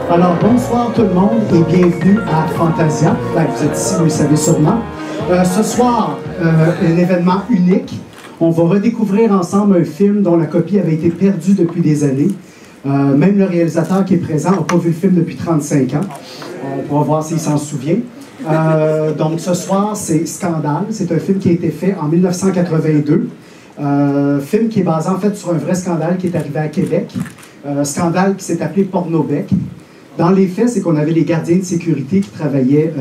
Alors, bonsoir tout le monde et bienvenue à Fantasia. Ben, vous êtes ici, vous le savez sûrement. Ce soir, un événement unique. On va redécouvrir ensemble un film dont la copie avait été perdue depuis des années. Même le réalisateur qui est présent n'a pas vu le film depuis 35 ans. On pourra voir s'il s'en souvient. Donc ce soir, c'est Scandale. C'est un film qui a été fait en 1982. Film qui est basé en fait sur un vrai scandale qui est arrivé à Québec. Scandale qui s'est appelé Pornobec. Dans les faits, c'est qu'on avait les gardiens de sécurité qui travaillaient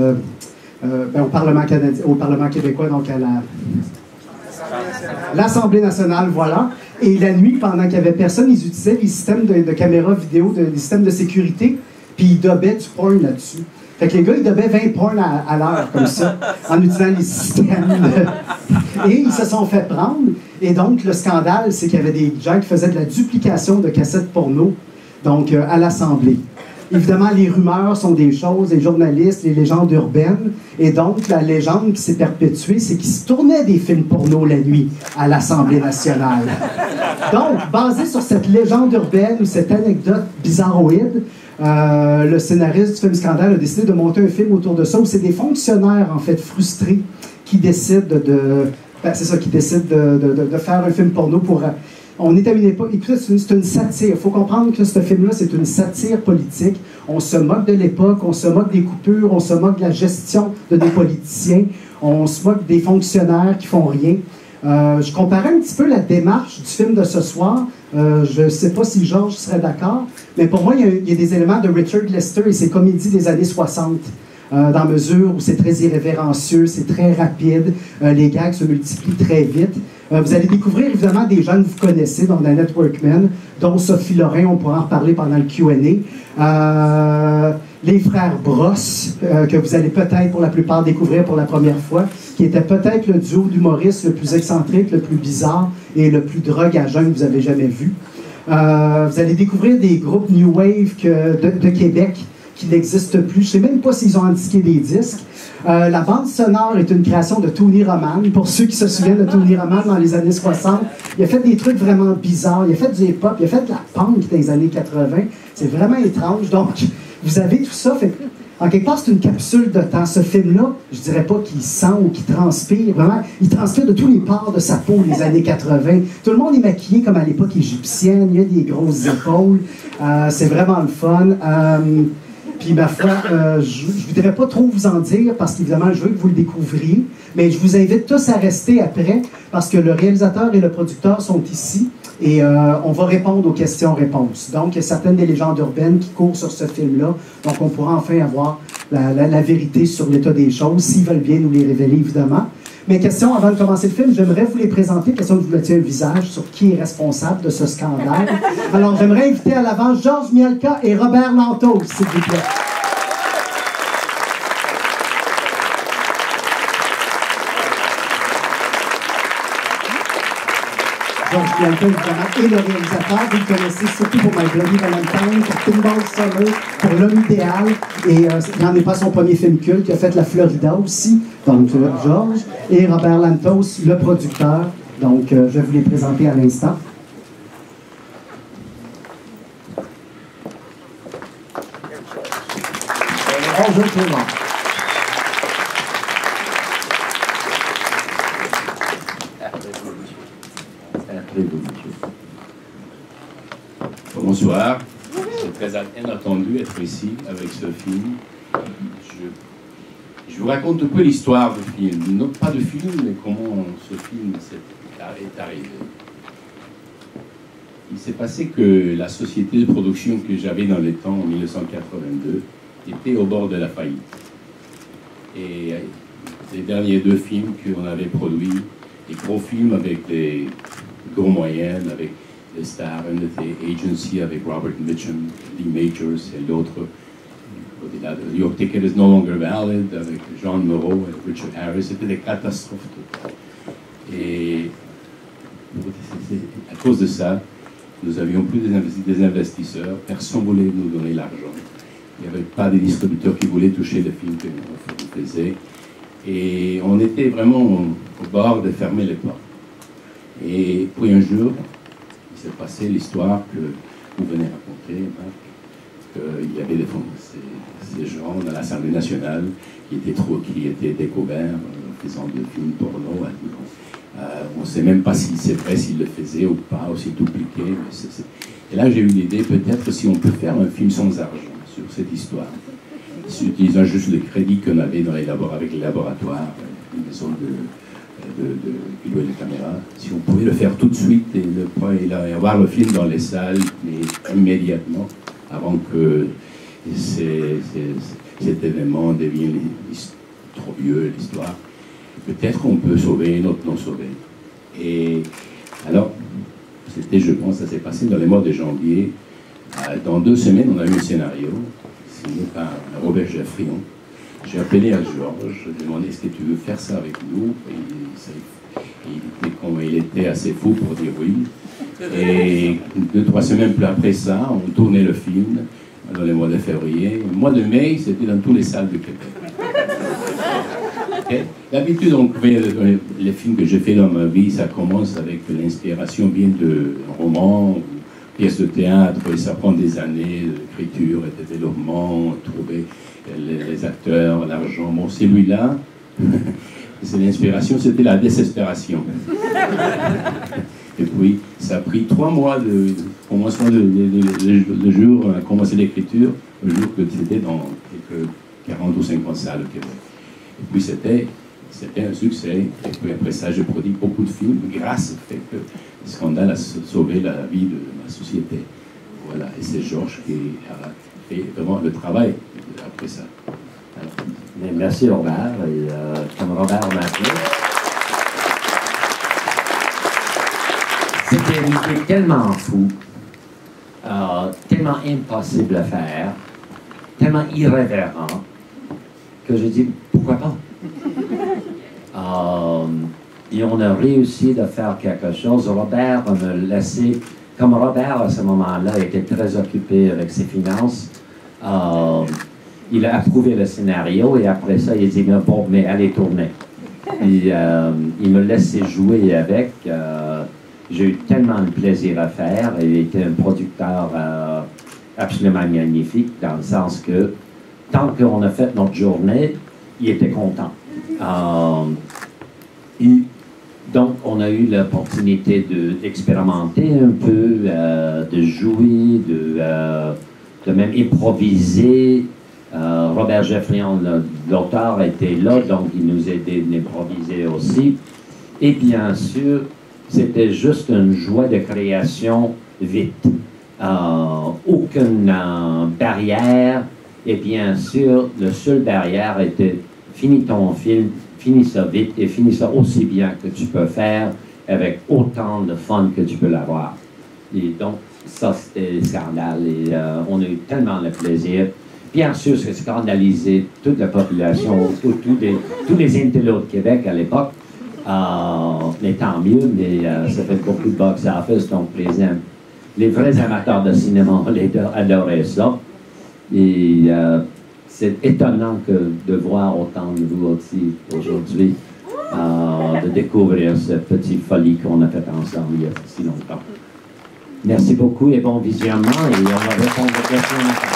au Parlement canadien, au Parlement québécois, donc à l'Assemblée nationale, voilà. Et la nuit, pendant qu'il n'y avait personne, ils utilisaient les systèmes de caméras vidéo, les systèmes de sécurité, puis ils dobaient du porn là-dessus. Fait que les gars, ils dobaient 20 porn à l'heure, comme ça, en utilisant les systèmes. Et ils se sont fait prendre. Et donc, le scandale, c'est qu'il y avait des gens qui faisaient de la duplication de cassettes porno, donc à l'Assemblée. Évidemment, les rumeurs sont des choses, les journalistes, les légendes urbaines. Et donc, la légende qui s'est perpétuée, c'est qu'il se tournait des films porno la nuit à l'Assemblée nationale. Donc, basé sur cette légende urbaine ou cette anecdote bizarroïde, le scénariste du film Scandale a décidé de monter un film autour de ça, où c'est des fonctionnaires, en fait, frustrés, qui décident de faire un film porno pour... On est à une époque... Écoutez, c'est une satire. Il faut comprendre que ce film-là, c'est une satire politique. On se moque de l'époque, on se moque des coupures, on se moque de la gestion de des politiciens, on se moque des fonctionnaires qui font rien. Je comparais un petit peu la démarche du film de ce soir. Je ne sais pas si Georges serait d'accord, mais pour moi, il y a des éléments de Richard Lester et ses comédies des années 60. Dans la mesure où c'est très irrévérencieux, c'est très rapide, les gags se multiplient très vite. Vous allez découvrir évidemment des gens que vous connaissez, dont Nanette Workman, dont Sophie Lorrain, on pourra en reparler pendant le Q&A. Les frères Brosse, que vous allez peut-être pour la plupart découvrir pour la première fois, qui était peut-être le duo d'humoristes le plus excentrique, le plus bizarre et le plus drogageant que vous avez jamais vu. Vous allez découvrir des groupes New Wave de Québec, qui n'existe plus. Je ne sais même pas s'ils ont indiqué des disques. La bande sonore est une création de Tony Roman. Pour ceux qui se souviennent de Tony Roman dans les années 60, il a fait des trucs vraiment bizarres. Il a fait du hip-hop, il a fait de la punk dans les années 80. C'est vraiment étrange. Donc, vous avez tout ça. Fait, en quelque part, c'est une capsule de temps. Ce film-là, je dirais pas qu'il sent ou qu'il transpire. Vraiment, il transpire de tous les pores de sa peau les années 80. Tout le monde est maquillé comme à l'époque égyptienne. Il y a des grosses épaules. C'est vraiment le fun. Puis, ma foi, je ne voudrais pas trop vous en dire parce qu'évidemment, je veux que vous le découvriez. Mais je vous invite tous à rester après parce que le réalisateur et le producteur sont ici et on va répondre aux questions-réponses. Donc, il y a certaines des légendes urbaines qui courent sur ce film-là. Donc, on pourra enfin avoir la vérité sur l'état des choses, s'ils veulent bien nous les révéler, évidemment. Mais question, avant de commencer le film, j'aimerais vous les présenter. Question que vous mettiez un visage sur qui est responsable de ce scandale. Alors, j'aimerais inviter à l'avant Georges Mielka et Robert Lantos, s'il vous plaît. Georges Mielka, évidemment, est le réalisateur. Vous le connaissez surtout pour My Bloody Valentine, pour Pinball Summer, pour L'Homme idéal. Et il n'en est pas son premier film culte. Il a fait La Florida aussi. Donc, Georges. Et Robert Lantos, le producteur. Donc, je vais vous les présenter à l'instant. Bonjour tout le monde. Bonsoir, c'est très inattendu d'être ici avec ce film. Je vous raconte un peu l'histoire du film, non pas de film, mais comment ce film est arrivé. Il s'est passé que la société de production que j'avais dans les temps, en 1982, était au bord de la faillite. Et les derniers deux films qu'on avait produits, des gros films avec les gros moyens, avec les stars, un était Agency avec Robert Mitchum, Lee Majors et l'autre, au-delà de Your Ticket is No Longer Valid avec John Moreau et Richard Harris, c'était des catastrophes totales. Et à cause de ça, nous n'avions plus des investisseurs, personne ne voulait nous donner l'argent. Il n'y avait pas de distributeurs qui voulaient toucher le film que nous faisions. Et on était vraiment au bord de fermer les portes. Et puis un jour, il s'est passé l'histoire que vous venez raconter, Marc. qu'il y avait ces gens dans l'Assemblée nationale qui étaient découverts faisant des films porno. On ne sait même pas si c'est vrai, s'ils le faisaient ou pas, ou s'ils dupliquaient. Et là, j'ai eu l'idée, peut-être, si on peut faire un film sans argent sur cette histoire, en utilisant juste les crédits qu'on avait avec les laboratoires, les maisons de vidéo et de caméra, si on pouvait le faire tout de suite et avoir le film dans les salles, mais immédiatement, avant que cet événement devienne trop vieux, l'histoire, peut-être qu'on peut sauver notre non sauvé. Et alors, je pense, ça s'est passé dans les mois de janvier. Dans 2 semaines, on a eu un scénario signé par Robert Geoffrion. J'ai appelé à Georges, je lui ai demandé est-ce que tu veux faire ça avec nous. Il était assez fou pour dire oui. Et 2-3 semaines plus après ça, on tournait le film dans les mois de février. Le mois de mai, c'était dans toutes les salles de Québec. D'habitude, les films que j'ai fait dans ma vie, ça commence avec l'inspiration bien de romans, pièces de théâtre, et ça prend des années d'écriture et de développement, trouver les acteurs, l'argent. Bon, celui-là, c'est l'inspiration, c'était la désespération. Et puis, ça a pris 3 mois de commencement de jour, on a commencé l'écriture, le jour que c'était dans quelques 40 ou 50 salles au Québec. Et puis c'était un succès. Et puis après ça, j'ai produit beaucoup de films grâce au fait que le scandale a sauvé la vie de ma société. Voilà. Et c'est Georges qui a fait vraiment le travail après ça. Alors. Merci Robert. Et, comme Robert m'a appelé, c'était une idée tellement fou, tellement impossible à faire, tellement irrévérent, que j'ai dit, pourquoi pas? Et on a réussi à faire quelque chose. Robert me laissé, comme Robert à ce moment-là était très occupé avec ses finances, il a approuvé le scénario et après ça, il a dit, bon, mais allez tourner. Et il me laissait jouer avec. J'ai eu tellement de plaisir à faire. Il était un producteur absolument magnifique, dans le sens que tant qu'on a fait notre journée, il était content. Et donc, on a eu l'opportunité d'expérimenter un peu, de jouer, de même improviser. Robert Geoffrion, l'auteur, était là, donc il nous aidait à improviser aussi. Et bien sûr, c'était juste une joie de création vite. Aucune barrière. Et bien sûr, la seule barrière était finis ton film, finis ça vite et finis ça aussi bien que tu peux faire avec autant de fun que tu peux l'avoir. Et donc, ça, c'était le scandale. Et on a eu tellement de plaisir. Bien sûr, c'est scandalisé toute la population, tous les intellos de Québec à l'époque. Mais tant mieux, mais ça fait beaucoup de box-office, donc les vrais amateurs de cinéma adoraient ça. Et c'est étonnant de voir autant de vous aussi aujourd'hui, de découvrir cette petite folie qu'on a faite ensemble il y a si longtemps. Merci beaucoup et bon visionnement, et on va répondre aux questions maintenant.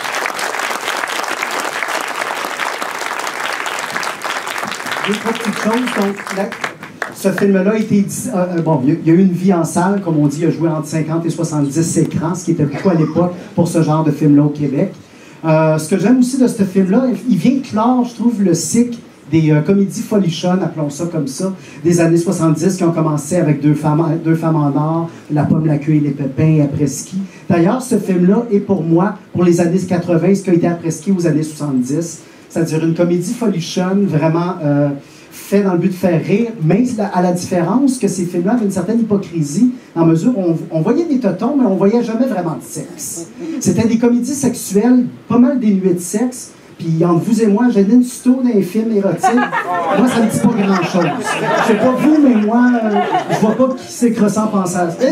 Deux, trois petites choses. Donc, ce film-là a été... bon, il y a eu une vie en salle, comme on dit, il a joué entre 50 et 70 écrans, ce qui était beaucoup à l'époque pour ce genre de film-là au Québec. Ce que j'aime aussi de ce film-là, il vient clore, je trouve, le cycle des comédies folichonnes, appelons ça comme ça, des années 70 qui ont commencé avec deux femmes en or, La pomme, la queue et les pépins, et Après-ski. D'ailleurs, ce film-là est pour moi, pour les années 80, ce qui a été Après-ski aux années 70. C'est-à-dire une comédie folichonne, vraiment fait dans le but de faire rire, mais à la différence que ces films-là avaient une certaine hypocrisie, en mesure où on voyait des totons, mais on voyait jamais vraiment de sexe. C'était des comédies sexuelles, pas mal dénuées de sexe, puis entre vous et moi, Janine Souto dans les films érotiques, moi, ça me dit pas grand-chose. Je sais pas vous, mais moi, je vois pas qui c'est que ressent penser à ça.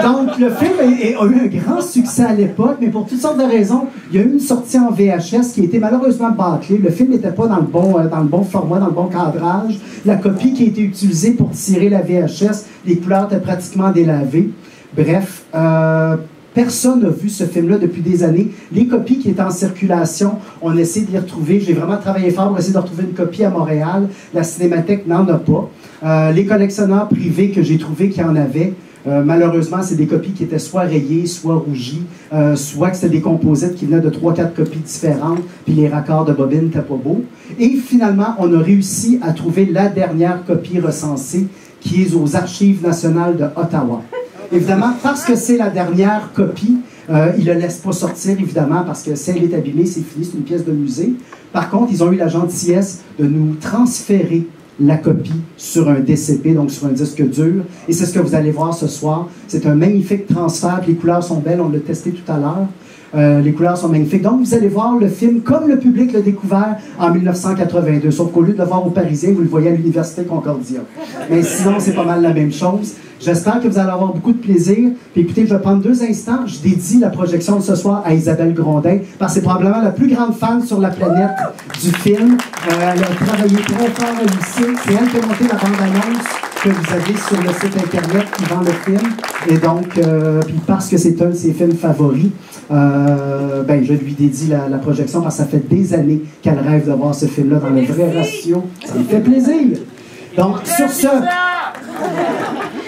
Donc, le film a eu un grand succès à l'époque, mais pour toutes sortes de raisons. Il y a eu une sortie en VHS qui a été malheureusement bâclée. Le film n'était pas dans le bon format, dans le bon cadrage. La copie qui a été utilisée pour tirer la VHS, les couleurs étaient pratiquement délavées. Bref, Personne n'a vu ce film-là depuis des années. Les copies qui étaient en circulation, on essaie de les retrouver. J'ai vraiment travaillé fort pour essayer de retrouver une copie à Montréal. La Cinémathèque n'en a pas. Les collectionneurs privés que j'ai trouvés qui en avaient, malheureusement, c'est des copies qui étaient soit rayées, soit rougies, soit que c'était des composites qui venaient de 3-4 copies différentes, puis les raccords de bobine n'étaient pas beaux. Et finalement, on a réussi à trouver la dernière copie recensée qui est aux Archives nationales de Ottawa. Évidemment, parce que c'est la dernière copie, ils ne la laissent pas sortir, évidemment, parce que si elle est abîmée, c'est fini, c'est une pièce de musée. Par contre, ils ont eu la gentillesse de nous transférer la copie sur un DCP, donc sur un disque dur. Et c'est ce que vous allez voir ce soir. C'est un magnifique transfert. Les couleurs sont belles, on l'a testé tout à l'heure. Les couleurs sont magnifiques. Donc, vous allez voir le film comme le public l'a découvert en 1982. Sauf qu'au lieu de le voir aux Parisiens, vous le voyez à l'Université Concordia. Mais sinon, c'est pas mal la même chose. J'espère que vous allez avoir beaucoup de plaisir. Puis écoutez, je vais prendre 2 instants. Je dédie la projection de ce soir à Isabelle Grondin, parce que c'est probablement la plus grande fan sur la planète du film. Elle a travaillé très fort à lycée. C'est elle qui a monté la bande-annonce que vous avez sur le site Internet qui vend le film. Et donc, puis parce que c'est un de ses films favoris, ben, je lui dédie la projection parce que ça fait des années qu'elle rêve de voir ce film-là dans le vrai ratio. Ça me fait plaisir. Donc, sur ce,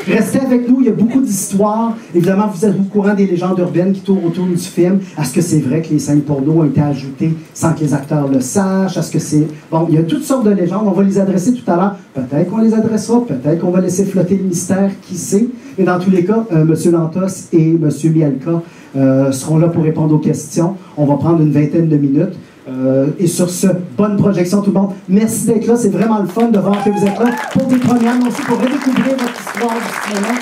restez avec nous, il y a beaucoup d'histoires. Évidemment, vous êtes au courant des légendes urbaines qui tournent autour du film. Est-ce que c'est vrai que les scènes porno ont été ajoutées sans que les acteurs le sachent? Est-ce que c'est... Bon, il y a toutes sortes de légendes. On va les adresser tout à l'heure. Peut-être qu'on les adressera, peut-être qu'on va laisser flotter le mystère, qui sait. Mais dans tous les cas, M. Lantos et M. Mielka seront là pour répondre aux questions. On va prendre une vingtaine de minutes. Et sur ce, bonne projection tout le monde. Merci d'être là, c'est vraiment le fun de voir que vous êtes là pour des premières, mais aussi pour redécouvrir votre histoire du cinéma.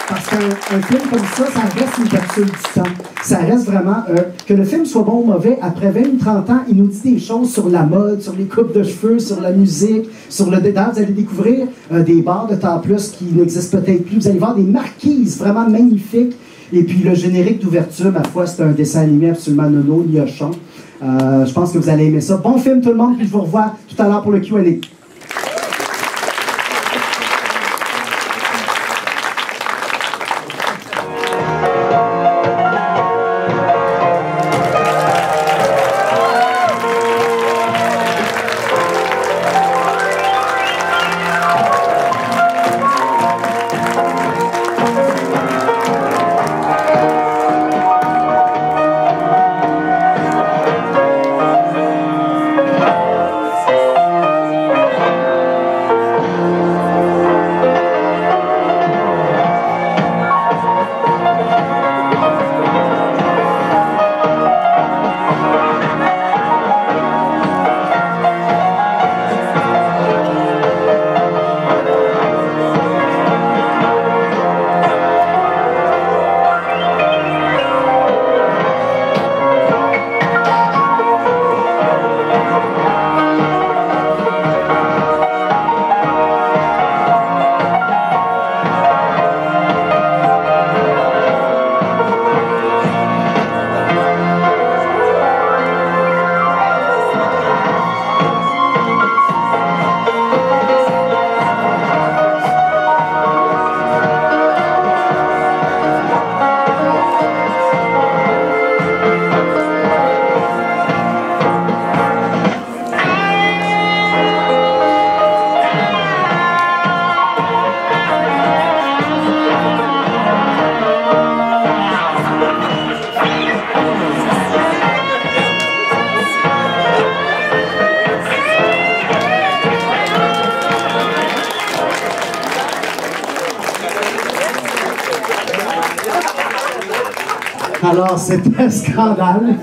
Parce qu'un film comme ça reste une capsule du temps. Ça reste vraiment, que le film soit bon ou mauvais, après 20 ou 30 ans, il nous dit des choses sur la mode, sur les coupes de cheveux, sur la musique, sur le dédale. Vous allez découvrir des bars de temps plus qui n'existent peut-être plus. Vous allez voir des marquises vraiment magnifiques. Et puis le générique d'ouverture, ma foi, c'est un dessin animé absolument nono, niochon. Je pense que vous allez aimer ça. Bon film tout le monde, puis je vous revois tout à l'heure pour le Q&A. Alors, c'est un scandale.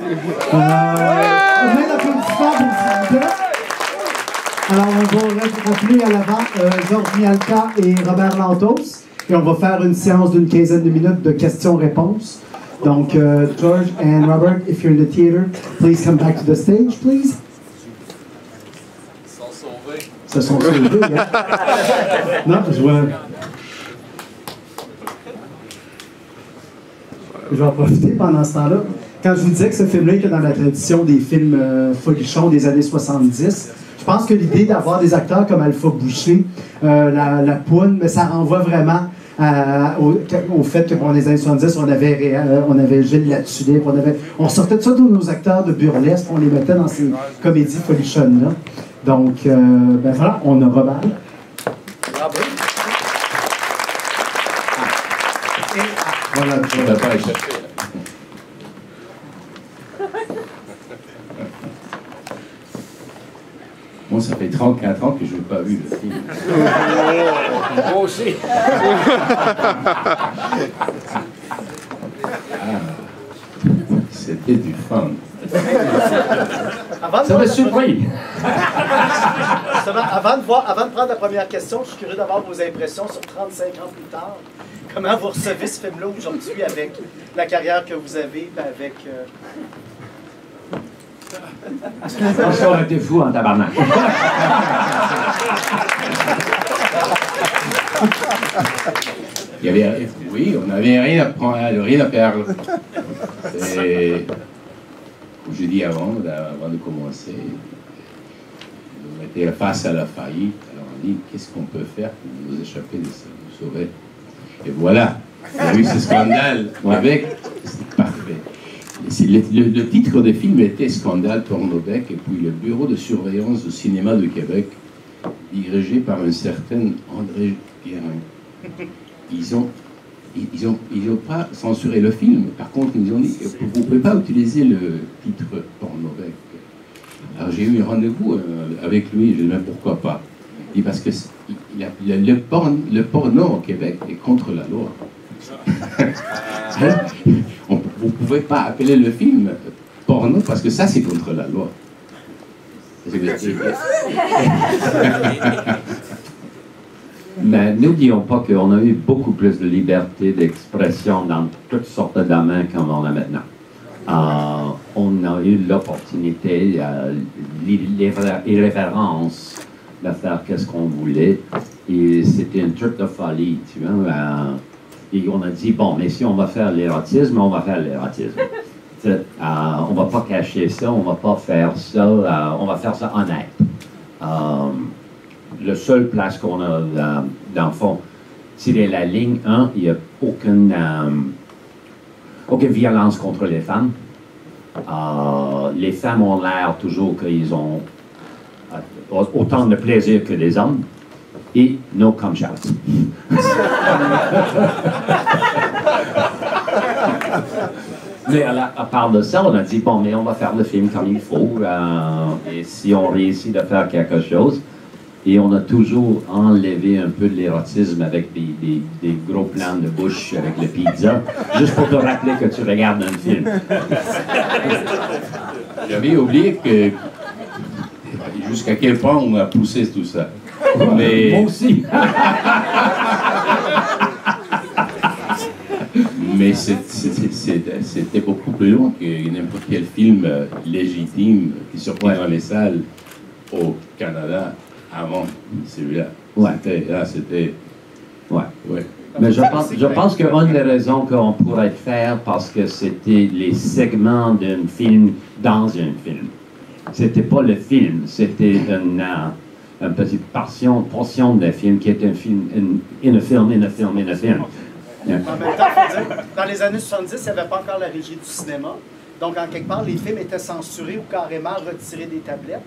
Un applaudissement pour s'il vous plaît. Alors, on va rappeler à l'avant Georges Mielka et Robert Lantos. Et on va faire une séance d'une quinzaine de minutes de questions-réponses. Donc, George and Robert, if you're in the theater, please come back to the stage, please. Ils sont sauvés. Ils se sont sauvés, hein? Non, je vois... Je vais en profiter pendant ce temps-là. Quand je vous disais que ce film-là était dans la tradition des films folichons des années 70, je pense que l'idée d'avoir des acteurs comme Alpha Boucher, la Poune, mais ça renvoie vraiment au fait que dans les années 70, on avait Gilles Latulippe, on sortait de ça de nos acteurs de burlesque, on les mettait dans ces comédies folichonnes-là. Donc, ben voilà, on a Robert. Bravo. Voilà, On n'a pas échappé. Moi, ça fait 34 ans que je n'ai pas vu le film. Moi aussi. C'était du fun. Avant de Ça m'a surpris. Avant de prendre la première question, je suis curieux d'avoir vos impressions sur 35 ans plus tard. Comment vous recevez ce film-là aujourd'hui avec la carrière que vous avez, avec... Ça aurait été fou en tabarnak. Il y avait, oui, on n'avait rien à prendre, rien à perdre. Et, comme je dis avant de commencer, on était face à la faillite. Alors on dit, qu'est-ce qu'on peut faire pour nous échapper de ça, nous sauver? Et voilà, il y a eu ce scandale avec, c'est parfait. Le titre des films était Scandale Pornobec, et puis le bureau de surveillance du cinéma de Québec, dirigé par un certain André Guérin. Ils ont pas censuré le film, par contre ils ont dit vous ne pouvez pas utiliser le titre Pornobec. Alors j'ai eu un rendez-vous avec lui, je lui ai dit pourquoi pas. Il dit parce que le porno au Québec est contre la loi. Vous ne pouvez pas appeler le film porno parce que ça c'est contre la loi. Mais n'oublions pas qu'on a eu beaucoup plus de liberté d'expression dans toutes sortes de domaines comme on a maintenant. On a eu l'opportunité, l'irrévérence de faire qu'est-ce qu'on voulait. Et c'était une truc de folie, tu vois. Et on a dit, bon, mais si on va faire l'érotisme, on va faire l'érotisme. On ne va pas cacher ça, on ne va pas faire ça, on va faire ça honnête. Le seul place qu'on a, dans le fond, c'est la ligne 1, il n'y a aucune violence contre les femmes. Les femmes ont l'air toujours qu'ils ont autant de plaisir que les hommes. Et no cum shots. Mais à part de ça, on a dit, bon, mais on va faire le film comme il faut. Et si on réussit de faire quelque chose, et on a toujours enlevé un peu de l'érotisme avec des gros plans de bouche avec le pizza, juste pour te rappeler que tu regardes un film. J'avais oublié que jusqu'à quel point on a poussé tout ça. Mais... Moi aussi. Mais c'était beaucoup plus loin que n'importe quel film légitime qui sortait dans les salles au Canada avant celui-là. Ouais. C'était... Ouais. Ouais. Mais je pense qu'une des raisons qu'on pourrait faire, parce que c'était les segments d'un film dans un film. C'était pas le film, c'était une petite portion d'un film qui est un film, un film. En même temps, faut dire, dans les années 70, il n'y avait pas encore la régie du cinéma. Donc, en quelque part, les films étaient censurés ou carrément retirés des tablettes.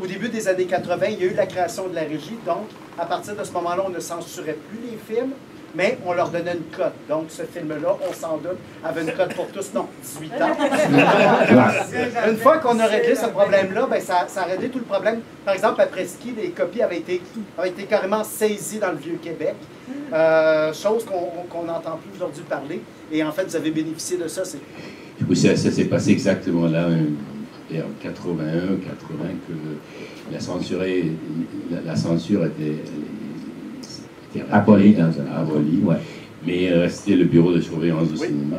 Au début des années 80, il y a eu la création de la régie. Donc, à partir de ce moment-là, on ne censurait plus les films, mais on leur donnait une cote. Donc, ce film-là, on s'en doute, avait une cote pour tous, non, 18 ans. Une fois qu'on a réglé ce problème-là, ben, ça a réglé tout le problème. Par exemple, après ski, les copies avaient été carrément saisies dans le Vieux-Québec. Chose qu'on n'entend plus aujourd'hui parler. Et en fait, vous avez bénéficié de ça. Oui, ça s'est passé exactement là, en 81, 80, que la censure était abolie. Abolie. Ouais. Mais restait le bureau de surveillance du cinéma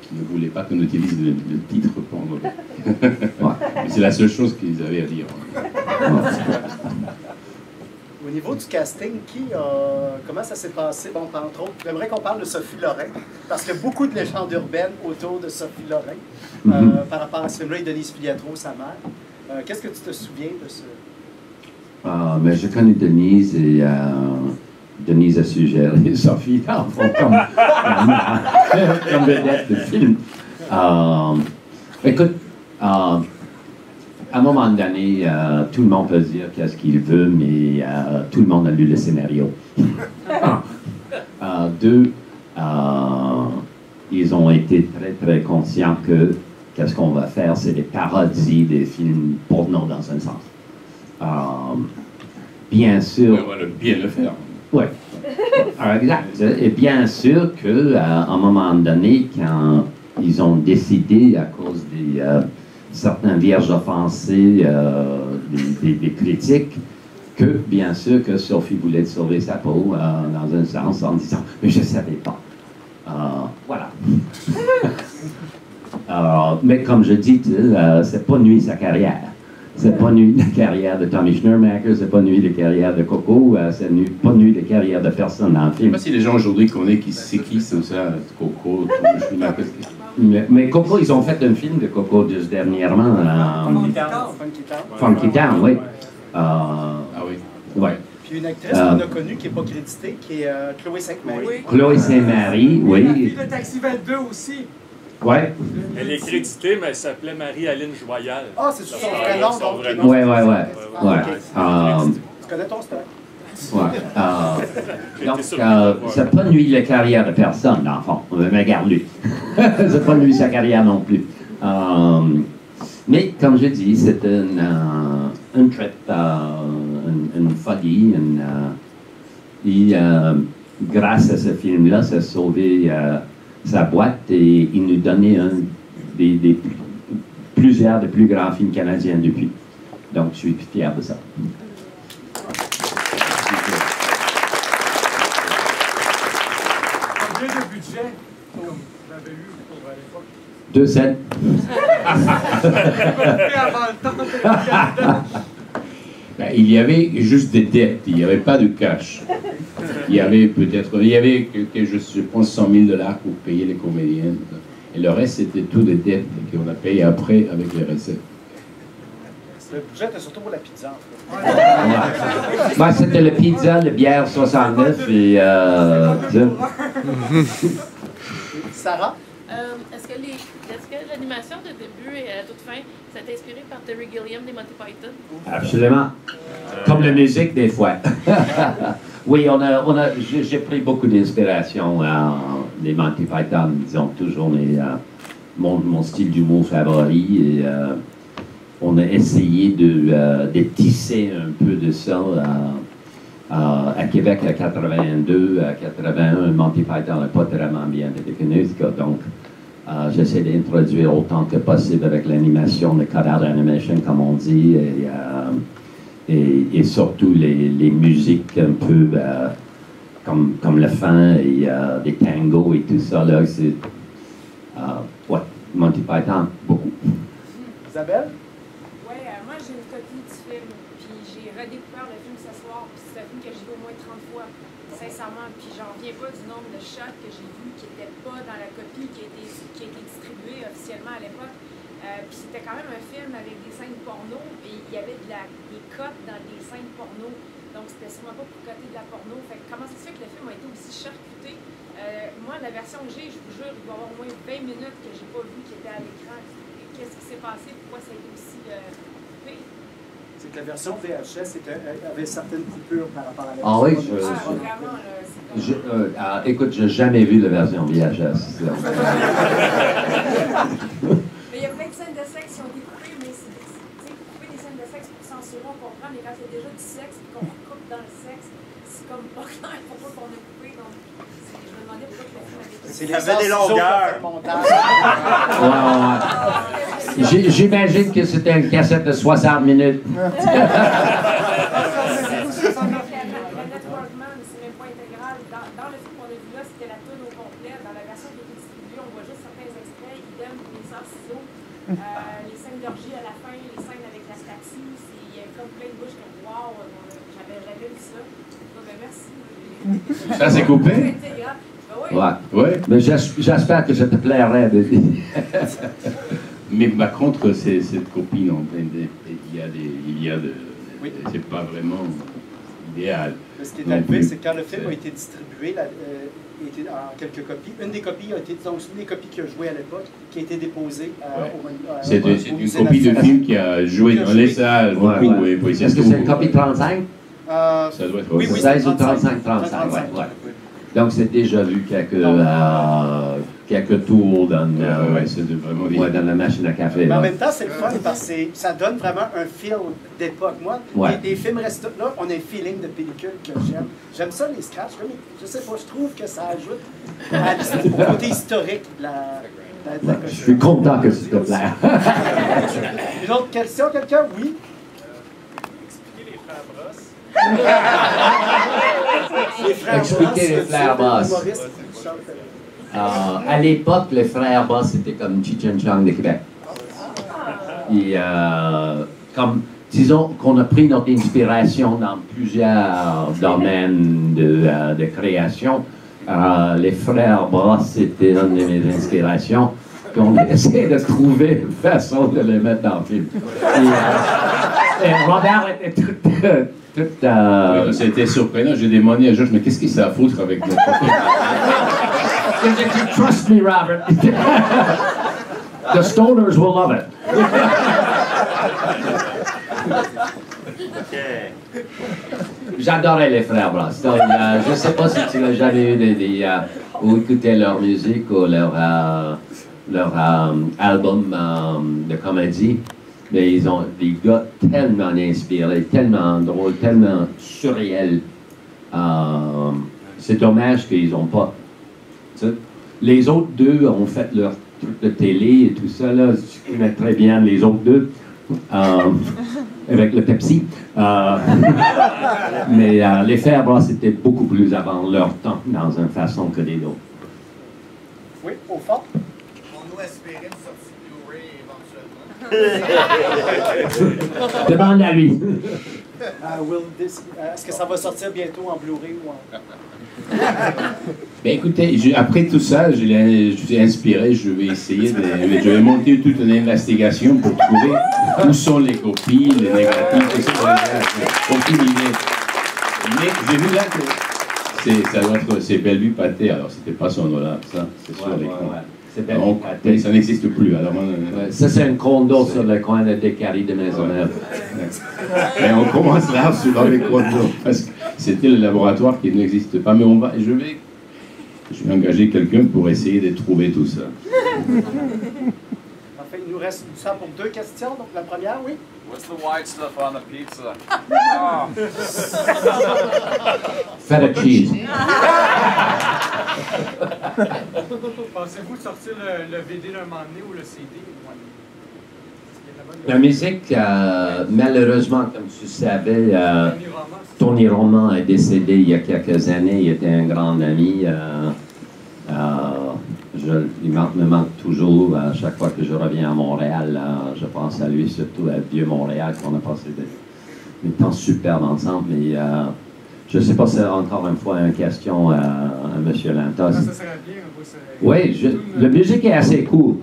qui ne voulait pas qu'on utilise le titre porno. C'est la seule chose qu'ils avaient à dire. Au niveau du casting, comment ça s'est passé? Bon, entre autres, j'aimerais qu'on parle de Sophie Lorrain, parce qu'il y a beaucoup de légendes urbaines autour de Sophie Lorrain, par rapport à ce film-là et Denise Filiatro, sa mère. Qu'est-ce que tu te souviens de ce... Mais je connais Denise et Denise a suggéré Sophie D'Enfant comme vedette de film. Écoute, à un moment donné, tout le monde peut dire qu'est-ce qu'il veut, mais tout le monde a lu le scénario. Deux, ils ont été très, très conscients que qu'est-ce qu'on va faire, c'est des parodies des films porno dans un sens. Bien sûr... On va bien le faire. Oui. Exact. Et bien sûr qu'à un moment donné, quand ils ont décidé, à cause des certains vierges offensés, des critiques, que bien sûr que Sophie voulait sauver sa peau dans un sens en disant « mais je ne savais pas ». Voilà. Mais comme je dis, c'est pas nuit sa carrière. C'est pas nuit la carrière de Tommy Schnurmacher, c'est pas nuit la carrière de Coco, c'est pas nuit la carrière de personne dans le film. Je ne sais pas si les gens aujourd'hui connaissent c'est qui ça, Coco, Tommy Schnurmacher. Mais Coco, ils ont fait un film de Coco juste dernièrement. Funky Town, oui. Ah oui. Ouais. Puis une actrice qu'on a connue qui n'est pas créditée, qui est Chloé Sainte-Marie. Oui. Chloé Sainte-Marie, oui. La fille de Taxi 22 aussi. Ouais. Elle est créditée, mais elle s'appelait Marie-Aline Joyal. Ah, c'est son vrai nom, donc. Ouais. Ouais. Tu connais ton stock? Ouais. Donc, c'est pas nuit la carrière de personne, dans le fond. Mais regarde-lui. C'est pas nuit sa carrière non plus. Mais, comme je dis, c'est une trip, une folie. Et grâce à ce film-là, ça a sauvé sa boîte et il nous donnait plusieurs des plus grands films canadiens depuis. Donc, je suis fier de ça. Combien de budget vous avez eu pour l'époque? 2 cents. Avant le temps de... Ben, il y avait juste des dettes, il n'y avait pas de cash. Il y avait je pense, 100 000 $ pour payer les comédiennes. Et le reste, c'était tout des dettes qu'on a payées après avec les recettes. Le budget était surtout pour la pizza, en fait. Ben, c'était le pizza, le bière 69 et... Sarah? Est-ce que l'animation de début et à toute fin, ça t'a inspiré par Terry Gilliam des Monty Python? Absolument. Comme la musique, des fois. Oui, j'ai pris beaucoup d'inspiration des Monty Python, disons, toujours mon style d'humour favori. Et, on a essayé de tisser un peu de ça à Québec à 82, à 81. Monty Python n'est pas vraiment bien défini, donc j'essaie d'introduire autant que possible avec l'animation, le cut-out animation, comme on dit, et surtout les musiques un peu comme le fin et des tangos et tout ça. Là, c'est Monty Python, beaucoup. Isabelle? Oui, moi j'ai une copie du film, puis j'ai redécouvert le film ce soir, puis c'est un film que j'ai vu au moins 30 fois, sincèrement, puis j'en reviens pas du nombre de shots que j'ai vus qui n'étaient pas dans la copie qui a été distribuée officiellement à l'époque. Puis c'était quand même un film avec des scènes porno, et il y avait des cotes dans des scènes porno, donc c'était sûrement pas pour coter de la porno. Fait que comment ça se fait que le film a été aussi charcuté? Moi, la version que j'ai, je vous jure, il doit y avoir au moins 20 minutes que j'ai pas vu qui était à l'écran. Qu'est-ce qui s'est passé? Pourquoi ça a été aussi coupé? C'est que la version VHS avait certaines coupures par rapport à la Ah version. oui, Vraiment, là, écoute, j'ai jamais vu la version VHS. mais il y a plein de scènes de sexe qui ont été coupées, mais couper des scènes de sexe pour censurer, on comprend, mais quand il y a déjà du sexe et qu'on coupe dans le sexe, c'est comme pas clair pourquoi on a coupé. Donc, je me demandais pourquoi le film avait été. C'est les longueurs. J'imagine que c'était une cassette de 60 minutes. La Network Man, c'est même pas intégral. Dans le film qu'on a vu là, c'était la toune au complet. Dans la version qui a été distribuée, on voit juste certains extraits, idem pour les sœurs ciseaux, les scènes d'orgie à la fin, les scènes avec la statue. Il y a comme plein de bouches comme wow, j'avais vu ça. Ben, merci. Ça, c'est coupé? Ouais. Mais j'espère que ça te plairait. Mais par contre, cette copie, non, il y a Oui. c'est pas vraiment idéal. Mais ce qui est Non arrivé, plus. c'est que quand le film a été distribué était en quelques copies, une des copies a été, donc une des copies qui a joué à l'époque, qui a été déposée Ouais. au C'est une Musée copie de national. film qui a joué dans les salles, beaucoup, Ouais. et puis c'est Est-ce que tout. c'est une copie 35? Euh, Ça doit être Oui, oui, 16 ou 35, 35, ouais. oui. Donc, c'est déjà vu quelques tours dans, c'est vraiment des... dans la machine à café. Mais en là. même temps, c'est le fun parce que ça donne vraiment un feel d'époque. Moi, Ouais. les films restent là, on a un feeling de pellicule que j'aime. J'aime ça, les scratchs. Je sais pas, je trouve que ça ajoute au côté historique de la Je suis content que ça te plaît. Une autre question, quelqu'un? Oui? Expliquer les frères Brosse. Les frères Expliquez les Brosse, frères Brosse. humoriste, Charles Pellet. À l'époque, les frères Brosse, c'était comme Cheech and Chong de Québec. Et comme, disons qu'on a pris notre inspiration dans plusieurs domaines de création. Les frères Brosse, c'était une de mes inspirations. Puis on a essayé de trouver une façon de les mettre dans le film. Et Robert était tout Oui, c'était surprenant. J'ai demandé à Georges, mais qu'est-ce qu'il s'est à foutre avec notre film? Trust me, Robert. The stoners will love it. J'adorais les frères Brosse. Donc, je ne sais pas si tu as jamais eu ou écouté leur musique ou leur album de comédie, mais ils ont des gars tellement inspirés, tellement drôles, tellement surréels. C'est dommage qu'ils n'ont pas. Tu sais, les autres deux ont fait leur truc de télé et tout ça, là, je connais très bien les autres deux, avec le Pepsi. Mais les frères Brosse étaient beaucoup plus avant leur temps, dans une façon que les autres. Oui, au fond. On nous espérait une sortie Blu-ray éventuellement. Demande à lui. Est-ce que ça va sortir bientôt en Blu-ray ou en... Ben écoutez, après tout ça, je suis inspiré, je vais essayer je vais monter toute une investigation pour trouver où sont les copies, les négatifs, tout ça. Aucune idée. Mais j'ai vu là que c'est Bellevue Pâté, alors c'était pas son nom là, ça, c'est sur l'écran. C'est Donc, bien. ça n'existe plus. Alors, Ça, c'est un condo sur le coin de Descaries de Maisonneuve. mais on commence là souvent les condos, parce que c'était le laboratoire qui n'existe pas. Mais je vais engager quelqu'un pour essayer de trouver tout ça. Enfin, il nous reste du temps pour 2 questions. Donc, la première, oui? What's the white stuff on the pizza? Feta cheese. Pensez-vous de sortir le VD d'un moment donné ou le CD? La musique, malheureusement, comme tu savais, Tony Roman est décédé il y a quelques années. Il était un grand ami. Il me manque toujours. À chaque fois que je reviens à Montréal, je pense à lui, surtout à Vieux-Montréal, qu'on a passé des temps superbes ensemble. Mais je ne sais pas si c'est encore une fois une question à M. Lantos. Ça serait bien. Oui, la musique est assez cool.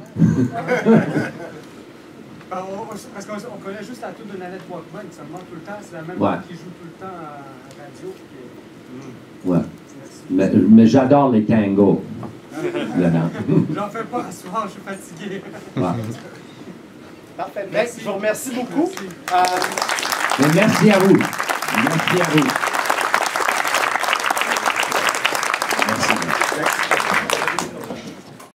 Parce qu'on connaît juste la tour de Nanette Walkman, ça me manque tout le temps. C'est la même Ouais. qui joue tout le temps à radio. Ouais. Mais j'adore les tangos. Là-dedans. J'en fais pas ce soir, je suis fatigué. Ouais. Parfait. Je vous remercie beaucoup. Mais merci à vous. Merci à vous.